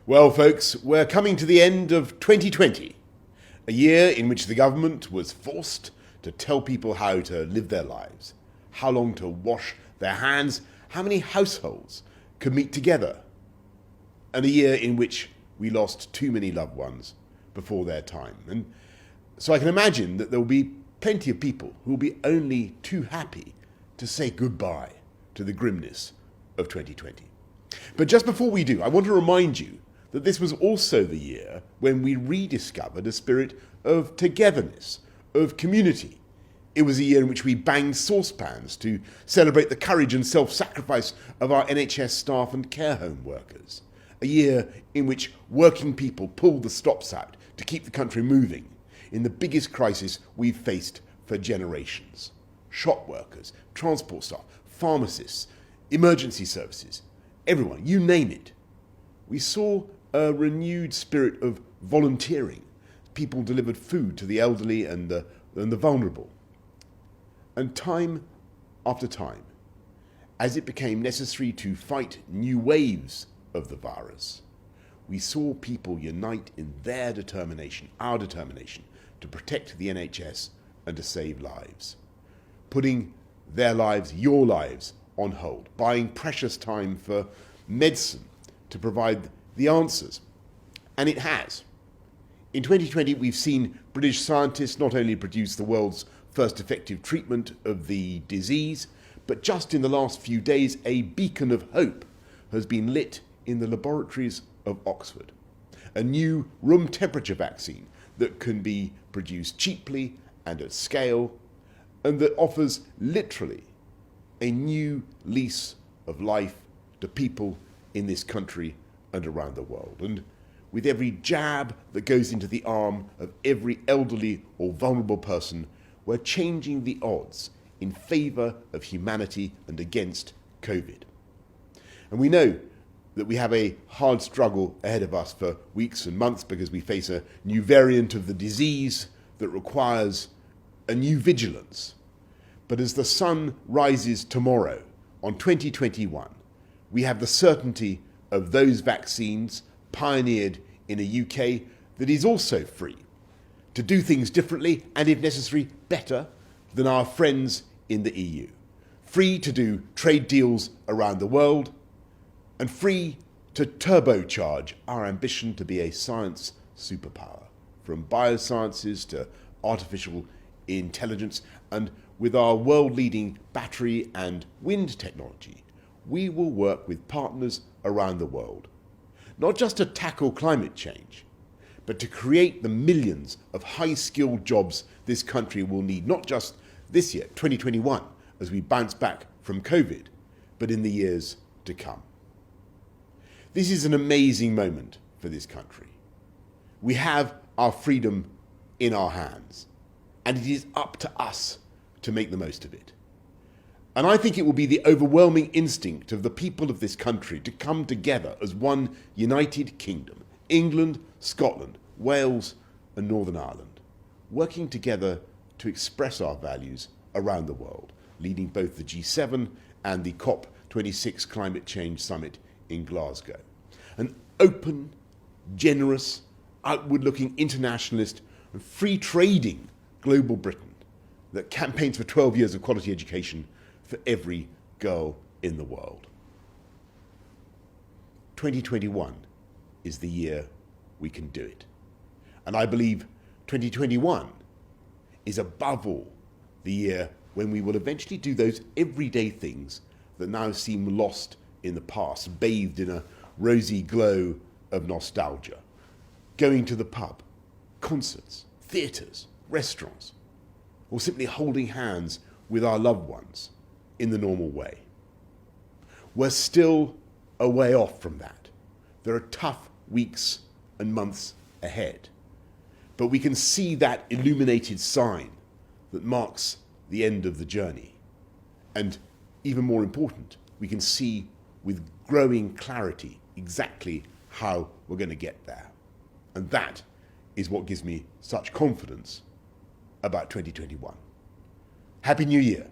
Well, folks, we're coming to the end of 2020, a year in which the government was forced to tell people how to live their lives, how long to wash their hands, how many households could meet together, and a year in which we lost too many loved ones before their time. And so I can imagine that there will be plenty of people who will be only too happy to say goodbye to the grimness of 2020. But just before we do, I want to remind you that this was also the year when we rediscovered a spirit of togetherness, of community. It was a year in which we banged saucepans to celebrate the courage and self-sacrifice of our NHS staff and care home workers. A year in which working people pulled the stops out to keep the country moving in the biggest crisis we've faced for generations. Shop workers, transport staff, pharmacists, emergency services, everyone, you name it. We saw a renewed spirit of volunteering. People delivered food to the elderly and the vulnerable. And time after time, as it became necessary to fight new waves of the virus, we saw people unite in their determination, our determination, to protect the NHS and to save lives. Putting their lives, your lives, on hold, buying precious time for medicine to provide the answers. And it has. In 2020, we've seen British scientists not only produce the world's first effective treatment of the disease, but just in the last few days, a beacon of hope has been lit in the laboratories of Oxford. A new room temperature vaccine that can be produced cheaply and at scale, and that offers literally a new lease of life to people in this country and around the world. And with every jab that goes into the arm of every elderly or vulnerable person, we're changing the odds in favour of humanity and against COVID. And we know that we have a hard struggle ahead of us for weeks and months because we face a new variant of the disease that requires a new vigilance. But as the sun rises tomorrow on 2021, we have the certainty of those vaccines pioneered in a UK that is also free to do things differently and, if necessary, better than our friends in the EU. Free to do trade deals around the world and free to turbocharge our ambition to be a science superpower, from biosciences to artificial intelligence. And with our world-leading battery and wind technology, we will work with partners around the world, not just to tackle climate change, but to create the millions of high-skilled jobs this country will need, not just this year, 2021, as we bounce back from COVID, but in the years to come. This is an amazing moment for this country. We have our freedom in our hands, and it is up to us to make the most of it. And I think it will be the overwhelming instinct of the people of this country to come together as one united kingdom, England, Scotland, Wales and Northern Ireland, working together to express our values around the world, leading both the G7 and the COP26 Climate Change Summit in Glasgow. An open, generous, outward-looking internationalist and free-trading global Britain that campaigns for 12 years of quality education for every girl in the world. 2021 is the year we can do it. And I believe 2021 is above all the year when we will eventually do those everyday things that now seem lost in the past, bathed in a rosy glow of nostalgia. Going to the pub, concerts, theatres, restaurants, or simply holding hands with our loved ones in the normal way. We're still a way off from that. There are tough weeks and months ahead, but we can see that illuminated sign that marks the end of the journey. And even more important, we can see with growing clarity exactly how we're going to get there. And that is what gives me such confidence about 2021. Happy New Year.